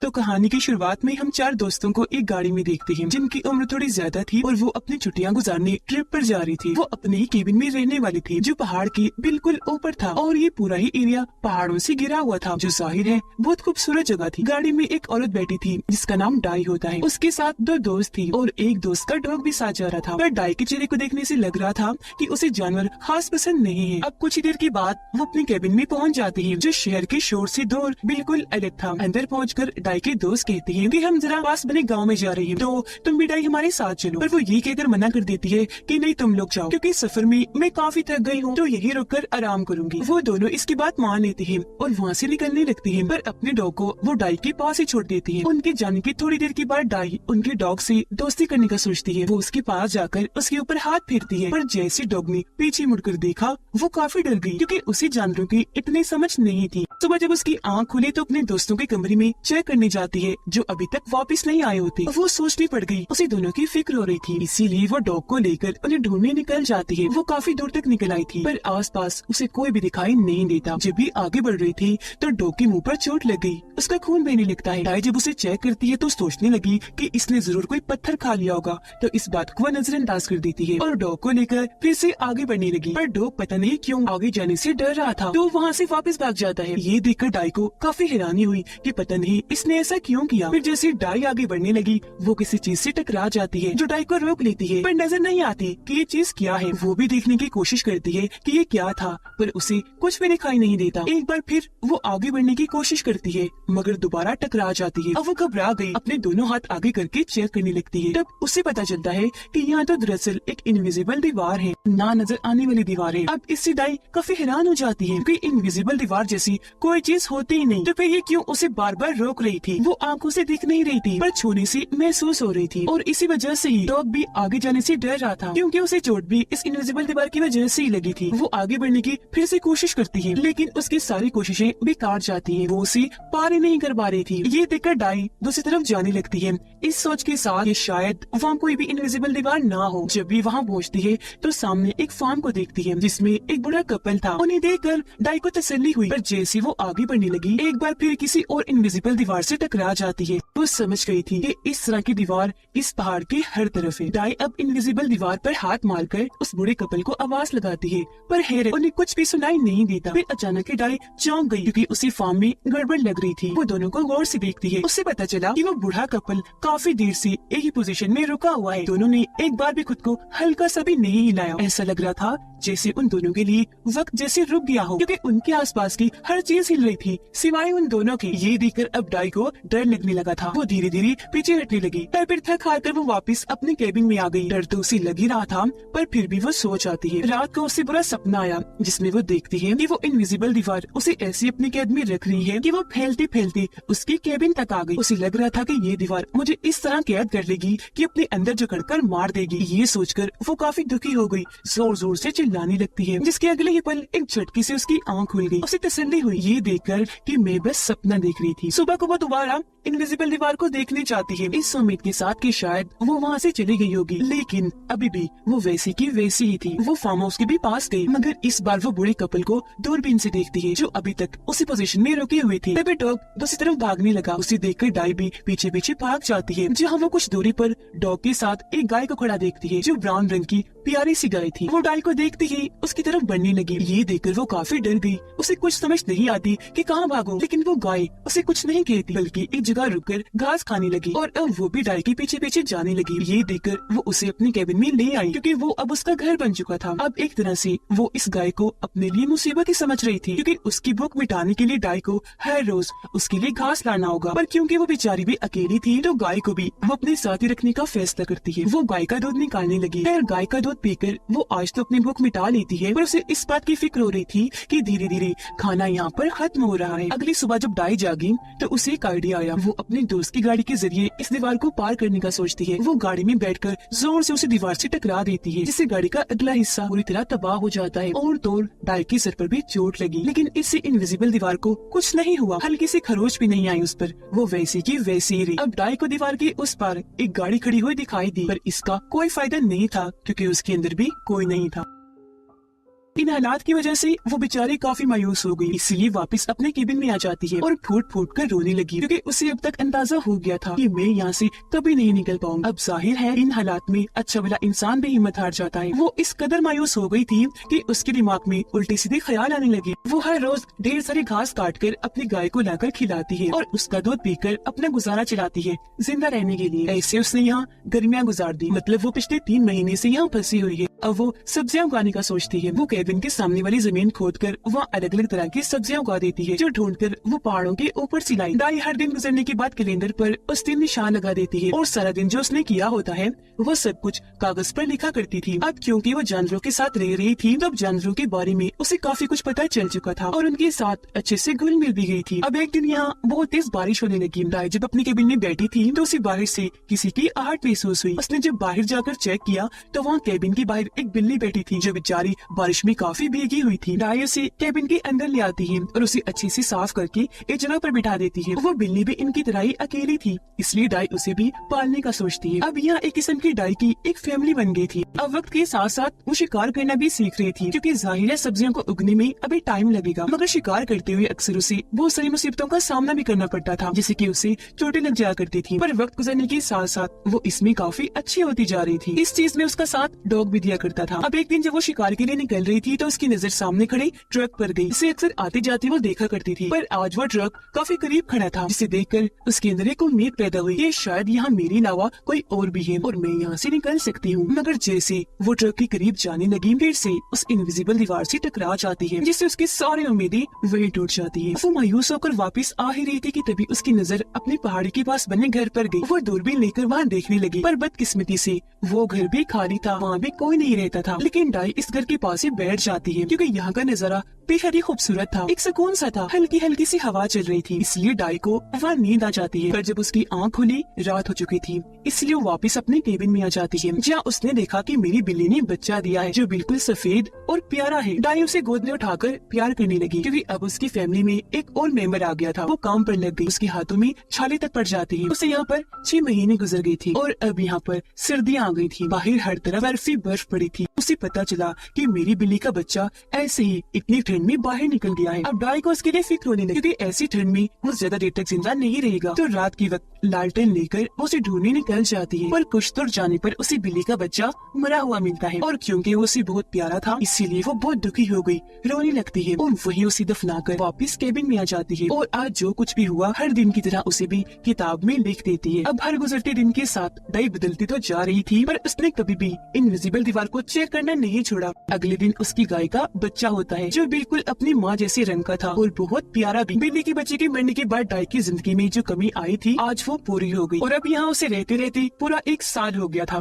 तो कहानी की शुरुआत में हम चार दोस्तों को एक गाड़ी में देखते हैं जिनकी उम्र थोड़ी ज्यादा थी और वो अपनी छुट्टियां गुजारने ट्रिप पर जा रही थी। वो अपने ही केबिन में रहने वाली थी जो पहाड़ के बिल्कुल ऊपर था और ये पूरा ही एरिया पहाड़ों से घिरा हुआ था, जो जाहिर है बहुत खूबसूरत जगह थी। गाड़ी में एक औरत बैठी थी जिसका नाम डाई होता है। उसके साथ दो दोस्त थी और एक दोस्त का डॉग भी साथ जा रहा था। पर डाई के चेहरे को देखने से लग रहा था कि उसे जानवर खास पसंद नहीं है। अब कुछ ही देर के बाद वो अपने केबिन में पहुंच जाती है जो शहर के शोर से दूर बिल्कुल अलग था। अंदर पहुंचकर डाई के दोस्त कहते हैं कि हम जरा पास बने गांव में जा रहे हैं, तो तुम भी डाई हमारे साथ चलो। पर वो ये कहकर मना कर देती है कि नहीं तुम लोग जाओ, क्योंकि सफर में मैं काफी थक गई हूँ, तो यही रुककर आराम करूंगी। वो दोनों इसकी बात मान लेते हैं और वहाँ से निकलने लगती है। पर अपने डॉग को वो डाई के पास ही छोड़ देती है। उनके जाने की थोड़ी देर के बाद डाई उनके डॉग से दोस्ती करने का सोचती है। वो उसके पास जाकर उसके ऊपर हाथ फेरती है, पर जैसे डॉग ने पीछे मुड़कर देखा वो काफी डर गई, क्योंकि उसे जानवरों की इतनी समझ नहीं थी। सुबह जब उसकी आँख खुली तो अपने दोस्तों के कमरे में चेक करने जाती है जो अभी तक वापस नहीं आए होते। वो सोचने पड़ गई, उसे दोनों की फिक्र हो रही थी, इसीलिए वो डॉग को लेकर उन्हें ढूंढने निकल जाती है। वो काफी दूर तक निकल आई थी पर आसपास उसे कोई भी दिखाई नहीं देता। जब भी आगे बढ़ रही थी तो डॉग के मुंह पर चोट लग गई, उसका खून बहने लगता है। डाई जब उसे चेक करती है तो सोचने लगी कि इसने जरूर कोई पत्थर खा लिया होगा, तो इस बात को नजरअंदाज कर देती है और डॉग को लेकर फिर से आगे बढ़ने लगी। पर डॉग पता नहीं क्यों आगे जाने से डर रहा था, तो वहाँ से वापस भाग जाता है। ये देखकर डाई को काफी हैरानी हुई कि पता नहीं इसने ऐसा क्यों किया। फिर जैसे डाई आगे बढ़ने लगी वो किसी चीज से टकरा जाती है जो डाई को रोक लेती है, पर नजर नहीं आती कि ये चीज क्या है। वो भी देखने की कोशिश करती है कि ये क्या था, पर उसे कुछ भी दिखाई नहीं देता। एक बार फिर वो आगे बढ़ने की कोशिश करती है मगर दोबारा टकरा जाती है। अब वो घबरा गई, अपने दोनों हाथ आगे करके चेक करने लगती है। तब उसे पता चलता है कि यहाँ तो दरअसल एक इनविजिबल दीवार है, ना नजर आने वाली दीवार है। अब इससे डाई काफी हैरान हो जाती है कि इनविजिबल दीवार जैसी कोई चीज होती ही नहीं, तो फिर ये क्यों उसे बार बार रोक रही थी। वो आंखों से दिख नहीं रही थी पर छूने से महसूस हो रही थी, और इसी वजह से ही डॉग भी आगे जाने से डर रहा था, क्योंकि उसे चोट भी इस इनविजिबल दीवार की वजह से ही लगी थी। वो आगे बढ़ने की फिर से कोशिश करती है लेकिन उसकी सारी कोशिशें बेकार जाती हैं। वो उसे पार ही नहीं कर पा रही थी। ये देखकर डाई दूसरी तरफ जाने लगती है इस सोच के साथ कि शायद वहाँ कोई भी इनविजिबल दीवार ना हो। जब भी वहाँ पहुँचती है तो सामने एक फार्म को देखती है जिसमें एक बड़ा कपल था। उन्हें देखकर डाई को तसल्ली हुई, पर जैसे वो आगे बढ़ने लगी एक बार फिर किसी और इनविजिबल दीवार से टकरा जाती है। वो समझ गई थी कि इस तरह की दीवार इस पहाड़ के हर तरफ है। डाई अब इनविजिबल दीवार पर हाथ मारकर उस बूढ़े कपल को आवाज लगाती है, पर हैरत उन्हें कुछ भी सुनाई नहीं देता। फिर अचानक डाई चौंक गई क्योंकि उसी फार्म में गड़बड़ लग रही थी। वो दोनों को गौर से देखती है। उससे पता चला कि वो बूढ़ा कपल काफी देर से एक ही पोजीशन में रुका हुआ है। दोनों ने एक बार भी खुद को हल्का सा भी नहीं हिलाया। ऐसा लग रहा था जैसे उन दोनों के लिए वक्त जैसे रुक गया हो, क्योंकि उनके आसपास की हर चीज हिल रही थी सिवाय उन दोनों के। ये देखकर अब डाई को डर लगने लगा था। वो धीरे धीरे पीछे हटने लगी, पर फिर थक हार कर वो वापस अपने केबिन में आ गई। डर तो उसे लग ही रहा था पर फिर भी वो सो जाती है। रात को उसे बुरा सपना आया जिसमें वो देखती है कि वो इनविजिबल दीवार उसे ऐसी अपनी कैद में रख रही है कि वो फैलते फैलते उसकी केबिन तक आ गई। उसे लग रहा था कि ये दीवार मुझे इस तरह कैद कर लेगी कि अपने अंदर जकड़ कर मार देगी। ये सोचकर वो काफी दुखी हो गई, जोर जोर से चिल्लाने लगती है, जिसके अगले ही पल एक झटके से उसकी आंख खुल गई। उसे तसल्ली हुई ये देखकर कि मैं बस सपना देख रही थी। सुबह को वो दोबारा इनविजिबल दीवार को देखने चाहती है इस उम्मीद के साथ कि शायद वो वहाँ से चली गई होगी, लेकिन अभी भी वो वैसी की वैसी ही थी। वो फार्म हाउस के भी पास गई मगर इस बार वो बूढ़े कपल को दूरबीन से देखती है जो अभी तक उसी पोजीशन में रुके हुए थे। तभी डॉग दूसरी तरफ भागने लगा। उसे देखकर डाई भी पीछे पीछे भाग जाती है, जहाँ वो कुछ दूरी पर डॉग के साथ एक गाय को खड़ा देखती है जो ब्राउन रंग की प्यारी सी गाय थी। वो डाई को देखते ही उसकी तरफ बढ़ने लगी। ये देखकर वो काफी डर गई। उसे कुछ समझ नहीं आती कि कहाँ भागो, लेकिन वो गाय उसे कुछ नहीं कहती बल्कि एक जगह रुककर घास खाने लगी और अब वो भी डाई के पीछे पीछे जाने लगी। ये देखकर वो उसे अपने केबिन में ले आई क्योंकि वो अब उसका घर बन चुका था। अब एक तरह से वो इस गाय को अपने लिए मुसीबत ही समझ रही थी, क्योंकि उसकी भूख मिटाने के लिए डाई को हर रोज उसके लिए घास लाना होगा। पर क्योंकि वो बेचारी भी अकेली थी तो गाय को भी वो अपने साथ ही रखने का फैसला करती है। वो गाय का दूध निकालने लगी और गाय का दूध पीकर वो आज तो अपनी भूख मिटा लेती है, पर उसे इस बात की फिक्र हो रही थी कि धीरे धीरे खाना यहाँ पर खत्म हो रहा है। अगली सुबह जब डाई जागी तो उसे एक आइडिया आया। वो अपने दोस्त की गाड़ी के जरिए इस दीवार को पार करने का सोचती है। वो गाड़ी में बैठकर जोर से उसे दीवार से टकरा देती है, जिससे गाड़ी का अगला हिस्सा पूरी तरह तबाह हो जाता है और तो डाई के सर पर भी चोट लगी। लेकिन इससे इनविजिबल दीवार को कुछ नहीं हुआ, हल्की सी खरोच भी नहीं आई उस पर। वो वैसी की वैसी ही रही। अब डाई को दीवार के उस पार एक गाड़ी खड़ी हुई दिखाई दी, पर इसका कोई फायदा नहीं था क्योंकि उसके अंदर भी कोई नहीं था। इन हालात की वजह से वो बेचारी काफी मायूस हो गई, इसलिए वापस अपने केबिन में आ जाती है और फूट फूट कर रोने लगी, क्योंकि उसे अब तक अंदाजा हो गया था कि मैं यहाँ से कभी नहीं निकल पाऊंगी। अब जाहिर है इन हालात में अच्छा भला इंसान भी हिम्मत हार जाता है। वो इस कदर मायूस हो गई थी कि उसके दिमाग में उल्टे सीधे ख्याल आने लगे। वो हर रोज ढेर सारी घास काट कर अपनी गाय को लाकर खिलाती है और उसका दूध पीकर अपना गुजारा चलाती है जिंदा रहने के लिए। ऐसे उसने यहाँ गर्मियाँ गुजार दी, मतलब वो पिछले 3 महीने से यहाँ फंसी हुई है। अब वो सब्जियां उगाने का सोचती है। वो केबिन के सामने वाली जमीन खोदकर वहाँ अलग अलग तरह की सब्जियां उगा देती है, जो ढूंढकर वो पहाड़ों के ऊपर से लाई। दाई हर दिन गुजरने के बाद कैलेंडर पर उस दिन निशान लगा देती है और सारा दिन जो उसने किया होता है वो सब कुछ कागज पर लिखा करती थी। अब क्योंकि वो जानवरों के साथ रह रही थी, तब जानवरों के बारे में उसे काफी कुछ पता चल चुका था और उनके साथ अच्छे से घुल मिल भी गई थी। अब एक दिन यहाँ बहुत तेज बारिश होने लगी। दाई जब अपनी केबिन में बैठी थी तो उसे बारिश से किसी की आहट महसूस हुई। उसने जब बाहर जाकर चेक किया तो वहाँ केबिन के बाहर एक बिल्ली बैठी थी, जो बेचारी बारिश में काफी भीगी हुई थी। दाई उसे केबिन के अंदर ले आती है और उसे अच्छे से साफ करके एक जगह पर बिठा देती है। वो बिल्ली भी इनकी तरह ही अकेली थी, इसलिए दाई उसे भी पालने का सोचती है। अब यहाँ एक किस्म की दाई की एक फैमिली बन गई थी। अब वक्त के साथ साथ वो शिकार करना भी सीख रही थी, क्योंकि जाहिर है सब्जियों को उगने में अभी टाइम लगेगा, मगर शिकार करते हुए अक्सर उसे बहुत सारी मुसीबतों का सामना भी करना पड़ता था, जैसे कि उसे चोटें लग जाया करती थी। पर वक्त गुजरने के साथ साथ वो इसमें काफी अच्छी होती जा रही थी। इस चीज में उसका साथ डॉग भी दिया करता था। अब एक दिन जब वो शिकार के लिए निकल रही थी तो उसकी नजर सामने खड़े ट्रक पर गई, जिसे अक्सर आते जाते वो देखा करती थी। पर आज वो ट्रक काफी करीब खड़ा था, जिसे देखकर उसके अंदर एक उम्मीद पैदा हुई कि शायद यहाँ मेरे अलावा कोई और भी है और मैं यहाँ से निकल सकती हूँ। मगर जैसे वो ट्रक के करीब जाने लगी, फिर से उस इनविजिबल दीवार से टकरा जाती है, जिससे उसकी सारी उम्मीदें वही टूट जाती है। वो मायूस होकर वापस आ ही रही थी कि तभी उसकी नजर अपनी पहाड़ी के पास बने घर पर गई। वो दूरबीन लेकर वहाँ देखने लगी, पर बदकिस्मती से वो घर भी खाली था, वहाँ भी कोई नहीं रहता था। लेकिन दाई इस घर के पास ही बैठ जाती है, क्योंकि यहाँ का नजारा बेहद ही खूबसूरत था। एक सुकून सा था, हल्की हल्की सी हवा चल रही थी, इसलिए दाई को वहाँ नींद आ जाती है। पर जब उसकी आँख खुली रात हो चुकी थी, इसलिए वो वापस अपने केबिन में आ जाती है, जहाँ उसने देखा कि मेरी बिल्ली ने बच्चा दिया है, जो बिल्कुल सफेद और प्यारा है। दाई उसे गोद में उठाकर प्यार करने लगी, क्योंकि अब उसकी फैमिली में एक और मेंबर आ गया था। वो काम पर लग गई, उसके हाथों में छाले तक पड़ जाती है। उसे यहाँ पर 6 महीने गुजर गई थी और अब यहाँ पर सर्दियाँ आ गई थी। बाहर हर तरफ बर्फी बर्फ पड़ी थी। उसे पता चला कि मेरी बिल्ली का बच्चा ऐसे ही इतनी ठंड में बाहर निकल गया है। अब दाई को उसके लिए फिक्र होने लगी, क्योंकि ऐसी ठंड में वो ज्यादा देर तक जिंदा नहीं रहेगा। तो रात के वक्त लालटेन लेकर उसे ढूंढने निकल जाती है, पर कुछ दूर जाने पर उसे बिल्ली का बच्चा मरा हुआ मिलता है। और क्योंकि वो उसे बहुत प्यारा था, इसीलिए वो बहुत दुखी हो गई, रोने लगती है और वही उसे दफनाकर वापस केबिन में आ जाती है। और आज जो कुछ भी हुआ हर दिन की तरह उसे भी किताब में लिख देती है। अब हर गुजरते दिन के साथ दाई बदलती तो जा रही थी, पर उसने कभी भी इनविजिबल दीवार को चेक करना नहीं छोड़ा। अगले दिन उसकी गाय का बच्चा होता है, जो बिल्कुल अपनी माँ जैसे रंग का था और बहुत प्यारा भी। बिल्ली के बच्चे के मरने के बाद दाई की जिंदगी में जो कमी आई थी आज वो पूरी हो गई, और अब यहाँ उसे रहते रहते पूरा 1 साल हो गया था।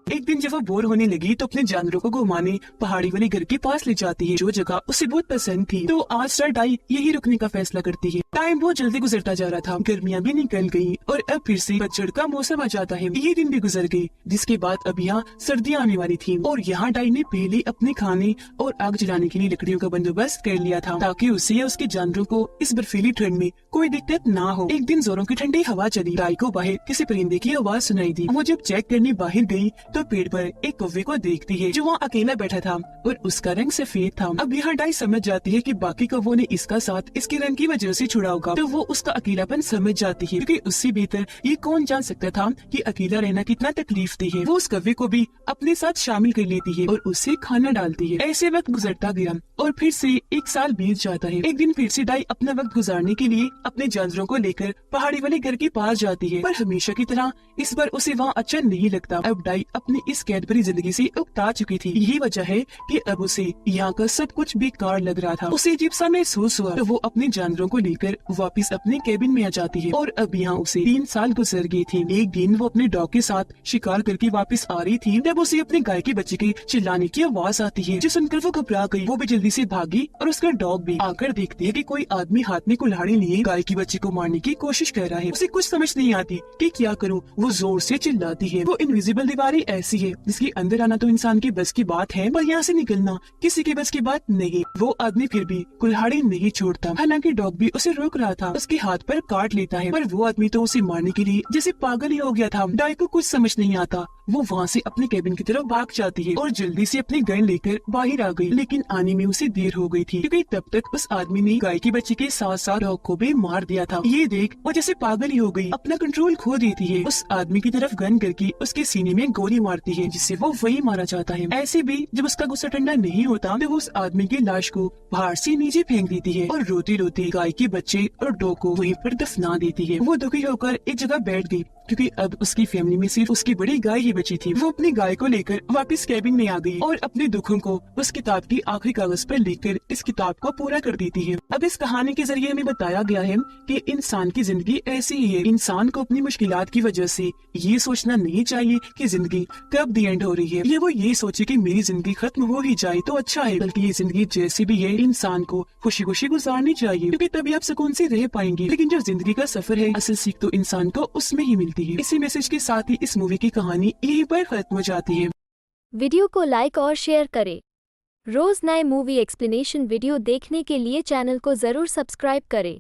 एक दिन जब वो बोर होने लगी तो अपने जानवरों को घुमाने पहाड़ी वाले घर के पास ले जाती है, जो जगह उसे बहुत पसंद थी। तो आज रात दाई यही रुकने का फैसला करती है। टाइम बहुत जल्दी गुजरता जा रहा था, गर्मियाँ भी निकल गयी और अब फिर से पतझड़ का मौसम आ जाता है। ये दिन भी गुजर गए, जिसके बाद अब यहाँ सर्दियाँ आने वाली थी और यहाँ दाई ने पहले अपने खाने और आग जलाने के लिए लकड़ियों का बंदोबस्त कर लिया था, ताकि उसे या उसके जानवरों को इस बर्फीली ठंड में कोई दिक्कत ना हो। एक दिन जोरों की ठंडी हवा चली, दाई को बाहर किसी परिंदे की आवाज सुनाई दी। वो जब चेक करने बाहर गयी तो पेड़ पर एक कौवे को देखती है, जो वहाँ अकेला बैठा था और उसका रंग सफेद था। अब यहाँ दाई समझ जाती है कि बाकी कौवों ने इसका साथ इसके रंग की वजह से छुड़ा होगा, तो वो उसका अकेलापन समझ जाती है, क्योंकि उससे बेहतर ये कौन जान सकता था कि अकेला रहना कितना तकलीफ दी है। वो उस कौवे को भी अपने साथ शामिल कर लेती है और उससे खाना डालती है। ऐसे वक्त गुजरता गया और फिर से 1 साल बीत जाता है। एक दिन फिर से दाई अपना वक्त गुजारने के लिए अपने जानवरों को लेकर पहाड़ी वाले घर के पास जाती है, पर हमेशा की तरह इस बार उसे वहाँ अच्छा नहीं लगता। अब दाई अपनी इस कैद भरी जिंदगी से उकता चुकी थी। यही वजह है कि अब उसे यहाँ का सब कुछ बेकार लग रहा था। उसे अजीब सा महसूस हुआ, तो वो अपने जानवरों को लेकर वापस अपने केबिन में आ जाती है। और अब यहाँ उसे 3 साल गुजर गए थे। एक दिन वो अपने डॉग के साथ शिकार करके वापस आ रही थी, तब उसे अपने गाय के बच्चे के चिल्लाने की आवाज आती है, जो सुनकर वो घबरा गई। वो भी जल्दी से भागी और उसका डॉग भी आकर देखती है कि कोई आदमी हाथ में कुल्हाड़ी लिए गाय के बच्चे को मारने की कोशिश कर रहा है। उसे कुछ समझ नहीं आती कि क्या करूँ। वो जोर से चिल्लाती है। वो इनविजिबल दीवारें ऐसी है जिसके अंदर आना तो इंसान के बस की बात है, पर यहाँ से निकलना किसी के बस की बात नहीं। वो आदमी फिर भी कुल्हाड़ी नहीं छोड़ता। हालांकि डॉग भी उसे रोक रहा था, उसके हाथ पर काट लेता है, पर वो आदमी तो उसे मारने के लिए जैसे पागल ही हो गया था। डाई को कुछ समझ नहीं आता। वो वहाँ से अपने केबिन की तरफ भाग जाती है और जल्दी से अपनी गन लेकर बाहर आ गई, लेकिन आने में उसे देर हो गई थी, क्योंकि तब तक उस आदमी ने गाय के बच्चे के साथ साथ डॉग को भी मार दिया था। ये देख वो जैसे पागल ही हो गई, अपना कंट्रोल खो देती है। उस आदमी की तरफ गन करके उसके सीने में गोली मारती है, जिससे वो वही मारा जाता है। ऐसे भी जब उसका गुस्सा ठंडा नहीं होता तो वो उस आदमी की लाश को बाहर से नीचे फेंक देती है और रोती रोती गाय के बच्चे और डॉग को वहीं पर दफना देती है। वो दुखी होकर एक जगह बैठ गई, क्योंकि अब उसकी फैमिली में सिर्फ उसकी बड़ी गाय ही बची थी। वो अपनी गाय को लेकर वापस कैबिन में आ गई और अपने दुखों को उस किताब की आखिरी कागज पर लिखकर इस किताब को पूरा कर देती है। अब इस कहानी के जरिए हमें बताया गया है कि इंसान की जिंदगी ऐसी ही है। इंसान को अपनी मुश्किलात की वजह से ये सोचना नहीं चाहिए कि जिंदगी कब दी एंड हो रही है, या वो ये सोचे कि मेरी जिंदगी खत्म हो ही जाए तो अच्छा है, बल्कि ये जिंदगी जैसी भी है इंसान को खुशी खुशी गुजारनी चाहिए, क्योंकि तभी आप सुकून से रह पाएंगे। लेकिन जो जिंदगी का सफर है, असल सीख तो इंसान को उसमें ही मिलती है। इसी मैसेज के साथ ही इस मूवी की कहानी यहीं पर खत्म हो जाती है। वीडियो को लाइक और शेयर करें। रोज नए मूवी एक्सप्लेनेशन वीडियो देखने के लिए चैनल को जरूर सब्सक्राइब करें।